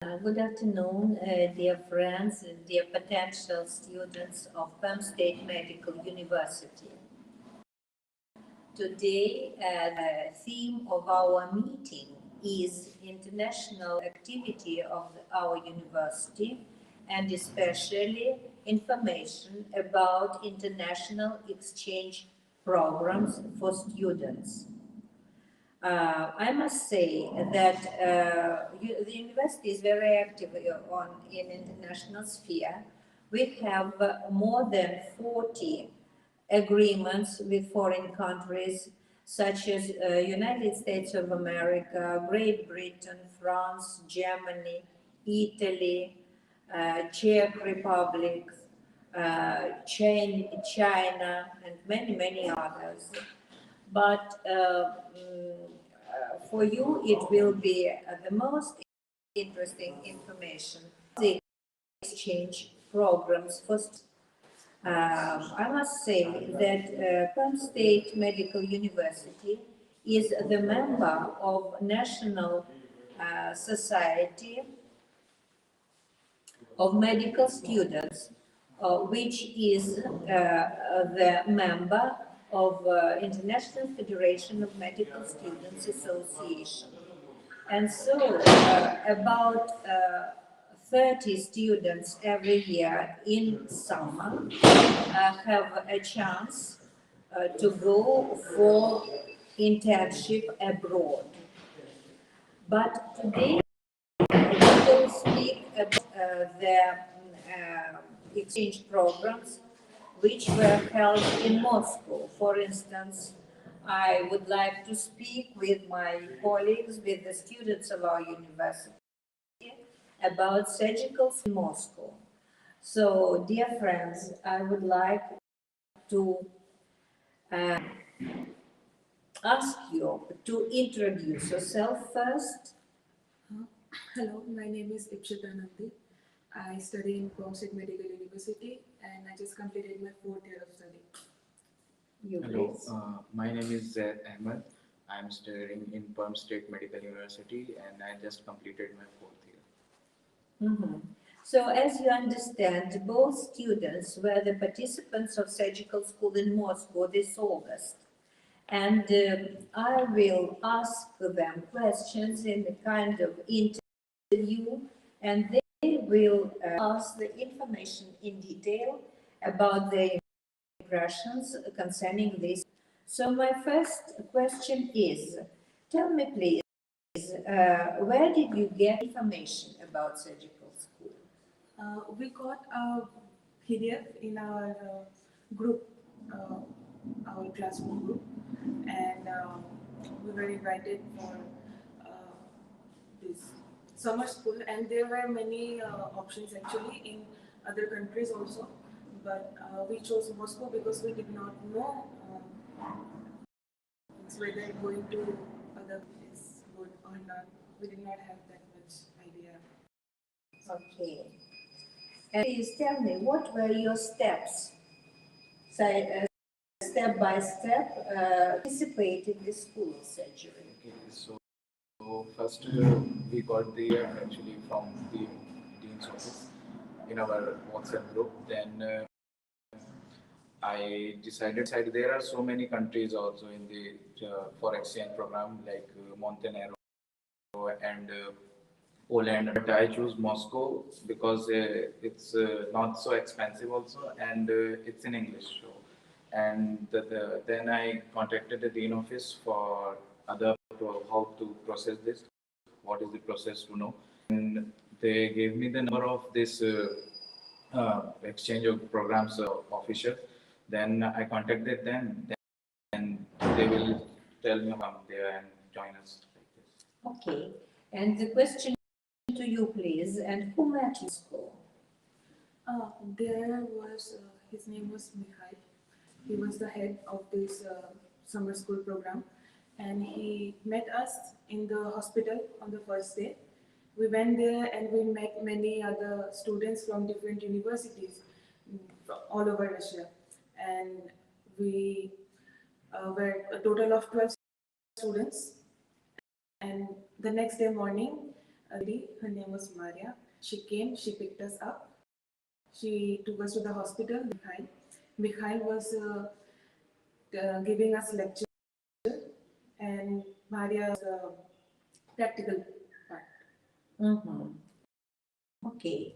Good afternoon, dear friends and dear potential students of Perm State Medical University. Today, the theme of our meeting is international activity of our university, and especially information about international exchange programs for students. I must say that the university is very active in international sphere. We have more than 40 agreements with foreign countries such as United States of America, Great Britain, France, Germany, Italy, Czech Republic, China, and many others. But for you, it will be the most interesting information. The exchange programs. First, I must say that Perm State Medical University is the member of National Society of Medical Students, which is the member of International Federation of Medical Students Association. And so about 30 students every year in summer have a chance to go for internship abroad. But today we will speak about the exchange programs which were held in Moscow. For instance, I would like to speak with my colleagues, with the students of our university, about surgicals in Moscow. So, dear friends, I would like to ask you to introduce yourself first. Hello, my name is Efimova Tatyana. I study in Perm State Medical University and I just completed my 4th year of study. Hello, my name is Zaid Ahmed. I am studying in Perm State Medical University and I just completed my 4th year. So, as you understand, both students were the participants of surgical school in Moscow this August. And I will ask them questions in a kind of interview, and they will ask the information in detail about their impressions concerning this. So my first question is, tell me please, where did you get information about surgical school? We got a PDF in our group, our classroom group, and we were invited for this summer school, and there were many options actually in other countries also, but we chose Moscow because we did not know whether going to other is good or not. We did not have that much idea. Okay. And please tell me, what were your steps? Step by step, participate in the school surgery. Okay, so first we got the actually from the dean's office in our WhatsApp group. Then I decided there are so many countries also in the for exchange program like Montenegro and Poland, but I choose Moscow because it's not so expensive also, and it's in English. So, and then I contacted the dean office for how to process this, what is the process to know, and they gave me the number of this exchange of programs official. Then I contacted them, and they will tell me come there and join us like this. Okay. And the question to you, please, and who met you in school? There was, his name was Mikhail. He was the head of this summer school program, and he met us in the hospital on the first day. We went there and we met many other students from different universities all over Russia, and we were a total of 12 students. And the next day morning, a lady, her name was Maria. She came, she picked us up. She took us to the hospital. Mikhail was giving us lecture, and Maria was the practical part. Mhm. Okay.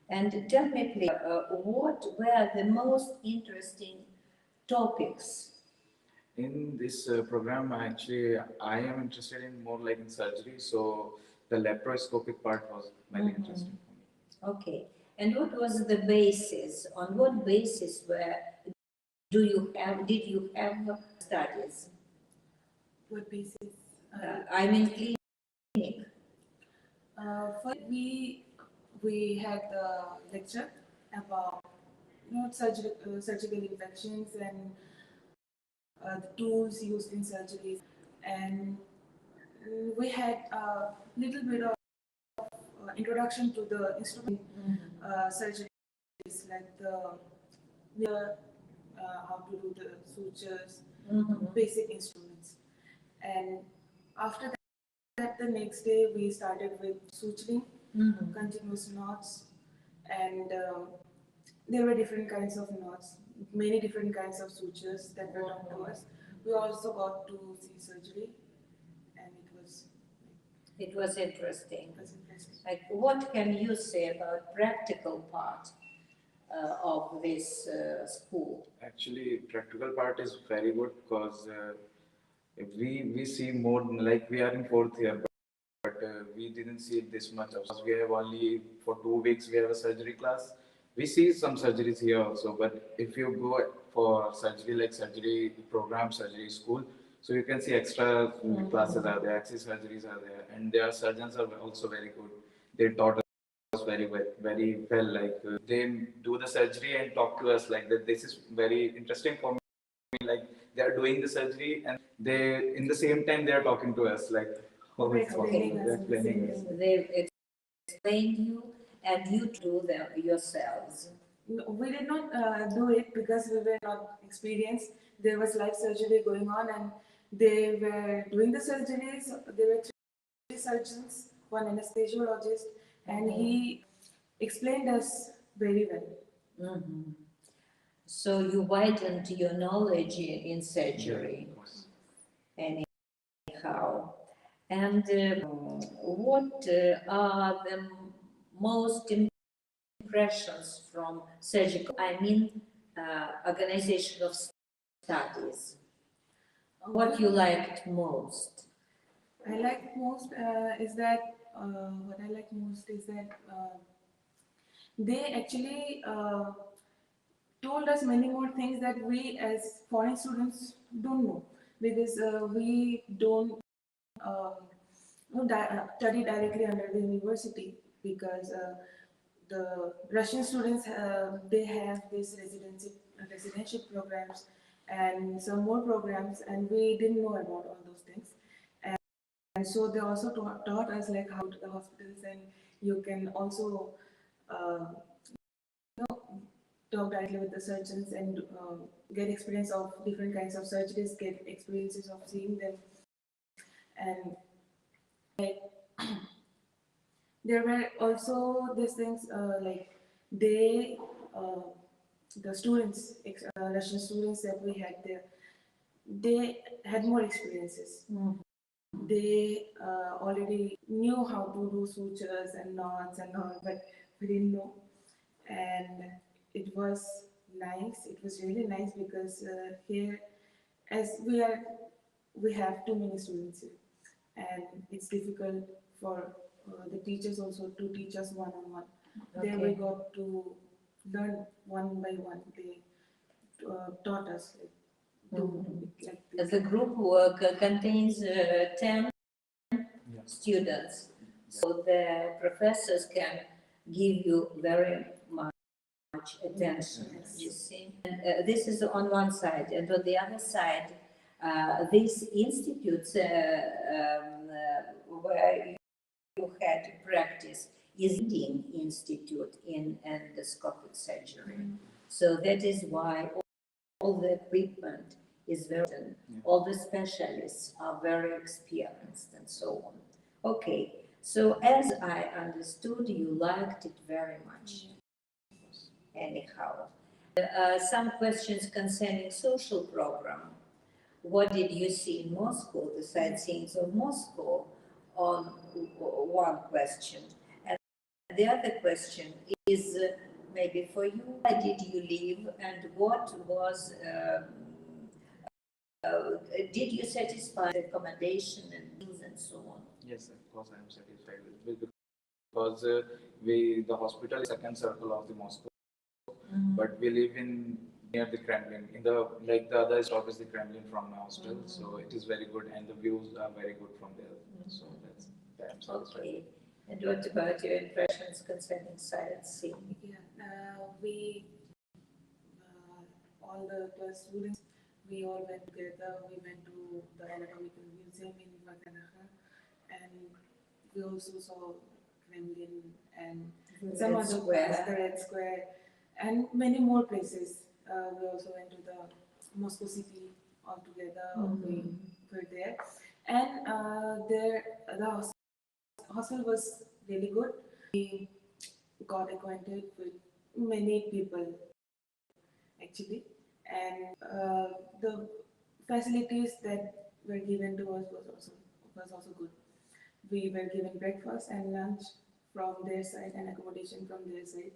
And tell me, please, what were the most interesting topics? In this program, actually, I am interested in more like in surgery. So the laparoscopic part was very interesting for me. Okay. And what was the basis? On what basis did you have studies? What basis? I mean clinic. First, we had the lecture about surgical infections and the tools used in surgeries, and we had a little bit of introduction to the instrument surgeries, like how to do the sutures, basic instruments. And after that, the next day we started with suturing, continuous knots, and there were different kinds of knots, many different kinds of sutures that were taught to us. We also got to see surgery, and It was interesting. it was interesting. Like, what can you say about practical part of this school? Actually, practical part is very good because we see more like we are in fourth year, but we didn't see it this much. Of we have only for 2 weeks we have a surgery class. We see some surgeries here also, but if you go for surgery like surgery program, surgery school, so you can see extra classes are there, axis surgeries are there, and their surgeons are also very good. They taught us very well. Like they do the surgery and talk to us like that. This is very interesting for me. Like they are doing the surgery and they in the same time they are talking to us like how it's possible. They're explaining us. They explained you and you do them yourselves. No, we did not do it because we were not experienced. There was live surgery going on, and they were doing the surgeries. There were three surgeons, one anesthesiologist, and he explained us very well. So you widened your knowledge in surgery, Yeah, of course. anyhow. And what are the most impressions from surgical, organization of studies? What you liked most? I like most is that what I like most is that they actually told us many more things that we as foreign students don't know, because we don't study directly under the university, because the Russian students they have these residential programs and some more programs, and we didn't know about all those things. And so they also taught us like how to the hospitals, and you can also uh, talk directly with the surgeons and get experience of different kinds of surgeries, get experiences of seeing them, and like there were also these things like they the students, Russian students that we had there, they had more experiences. They already knew how to do sutures and knots and all, but we didn't know. And it was nice. It was really nice because here, as we have too many students here, and it's difficult for the teachers also to teach us one on one. There we got to learn one by one. They taught us like this. The group work contains 10 students, so the professors can give you very much attention, you see. And this is on one side, and on the other side, these institutes where you had to practice is leading institute in endoscopic surgery. So that is why all the equipment is very, all the specialists are very experienced and so on. Okay, So as I understood, you liked it very much. Anyhow, some questions concerning social program. What did you see in Moscow, the sightseeing of Moscow, on one question. And the other question is maybe for you, why did you leave and what was, did you satisfy the accommodation and meals and so on? Yes, of course, I am satisfied with it because the hospital is second circle of the Moscow, but we live in near the Kremlin. In the like the other stop is the Kremlin from my hostel, so it is very good and the views are very good from there. So that's I'm satisfied. Okay. And what about your impressions concerning sightseeing? Yeah, we all the 12 students, we all went together. We went to the anatomical museum in Vakanaha, and we also saw Kremlin and some Red other Square. places, the Red Square, and many more places. We also went to the Moscow city altogether. We were there, and there the hostel was really good. We got acquainted with many people actually, and the facilities that were given to us was also good. We were given breakfast and lunch from their side and accommodation from their side,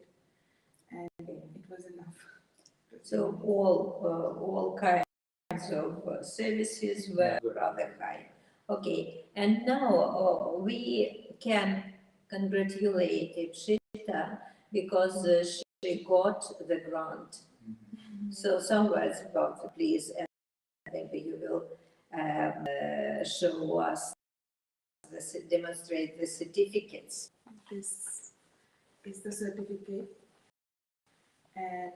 and it was enough. So all kinds of services were rather high. Okay, and now we can congratulate Shita because she got the grant. So some words about it, please, and maybe you will show us, demonstrate the certificates. This is the certificate, and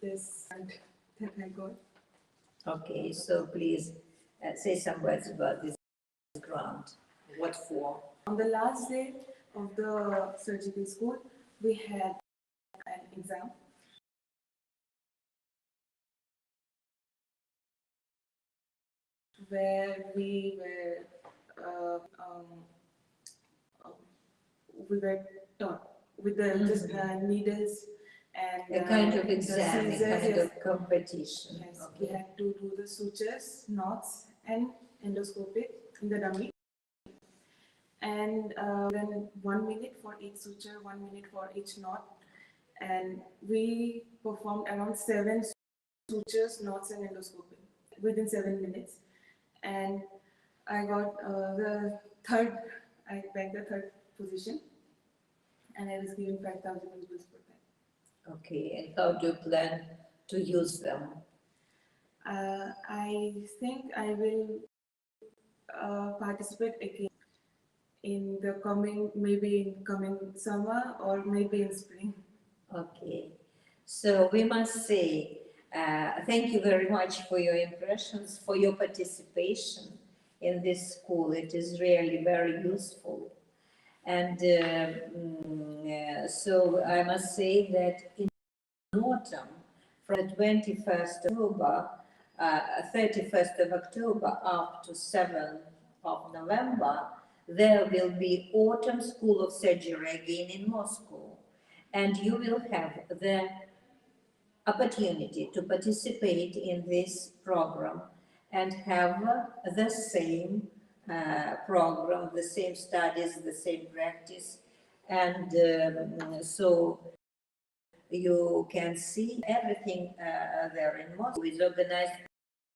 this grant that I got. Okay, so please say some words about this grant. What for? On the last day of the surgical school, we had an exam. Where we were taught with the just needles and A kind of the exam, a scissors, kind yes. of competition. Yes, we Okay. had to do the sutures, knots, and endoscopic in the dummy. And then 1 minute for each suture, 1 minute for each knot. And we performed around 7 sutures, knots, and endoscopy within 7 minutes. And I got I bagged the third position. And I was given 5,000 rubles for that. Okay, and how do you plan to use them? I think I will participate again in the maybe in coming summer or maybe in spring. Okay, so we must say thank you very much for your impressions, for your participation in this school. It is really very useful. And so I must say that in autumn, from the 21st October, 31st of October up to 7th of November, there will be Autumn School of Surgery again in Moscow. And you will have the opportunity to participate in this program and have the same program, the same studies, the same practice. And so you can see everything there in Moscow is organized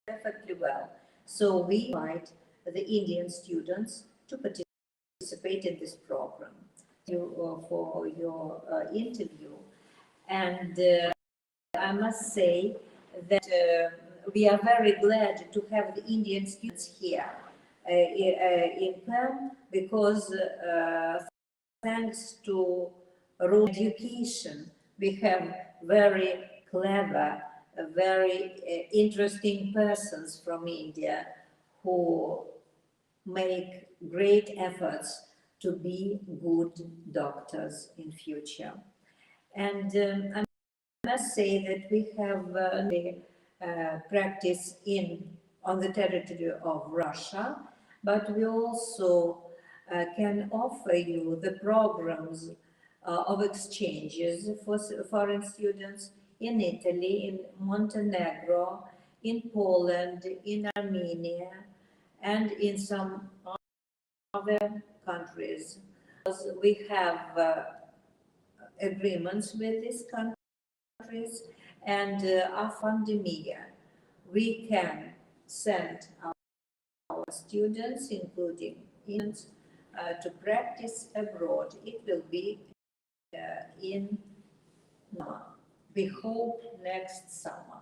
perfectly well. So we invite the Indian students to participate in this program. You for your interview, and I must say that we are very glad to have the Indian students here in Perm because thanks to rural education, we have very clever, very interesting persons from India who make great efforts to be good doctors in future. And I must say that we have practice on the territory of Russia, but we also can offer you the programs of exchanges for foreign students in Italy, in Montenegro, in Poland, in Armenia, and in some other countries. We have agreements with these countries, and after pandemic, we can send our students, including Indians, to practice abroad. It will be in, we hope, next summer.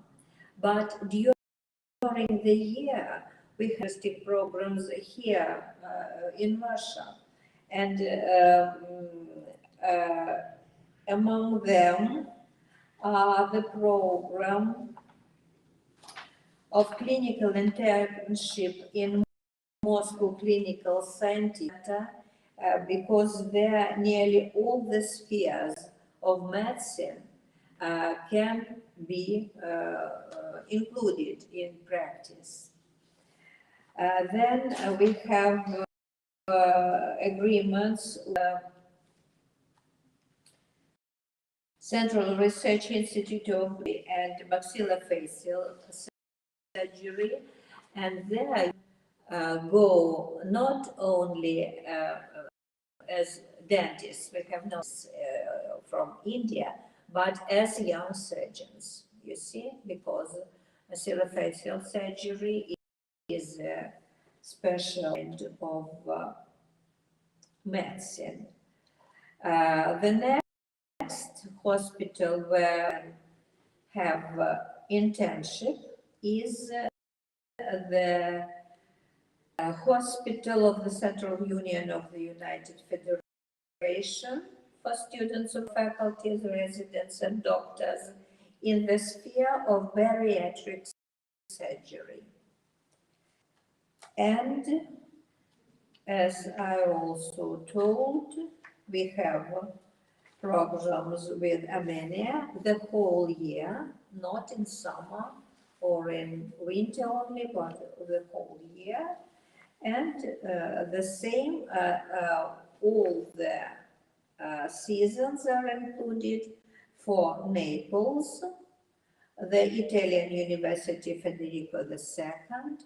But during the year, we have programs here in Russia, and among them are the program of clinical internship in Moscow Clinical Center, because there nearly all the spheres of medicine can be included in practice. Then we have agreements with Central Research Institute of and Maxillofacial Surgery, and there go not only as dentists, we have no from India, but as young surgeons, you see, because maxillofacial surgery is a special kind of medicine. The next hospital where have internship is the Hospital of the Central Union of the United Federation for students and faculties, residents, and doctors in the sphere of bariatric surgery. And as I also told, we have programs with Armenia the whole year, not in summer or in winter only, but the whole year. And the same, all the seasons are included for Naples, the Italian University Federico II,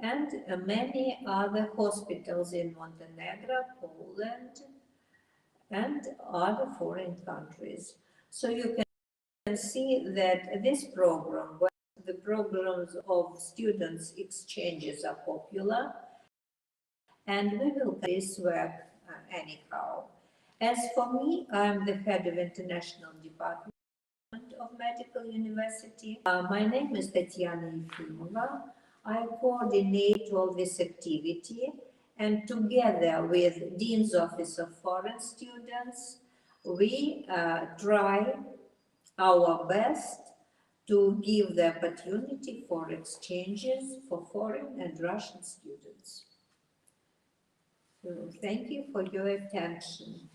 and many other hospitals in Montenegro, Poland, and other foreign countries. So you can see that this program, where the programs of students exchanges are popular, and we will do this work anyhow. As for me, I'm the head of International Department of Medical University. My name is Tatyana Efimova. I coordinate all this activity, and together with Dean's Office of Foreign Students, we try our best to give the opportunity for exchanges for foreign and Russian students. So thank you for your attention.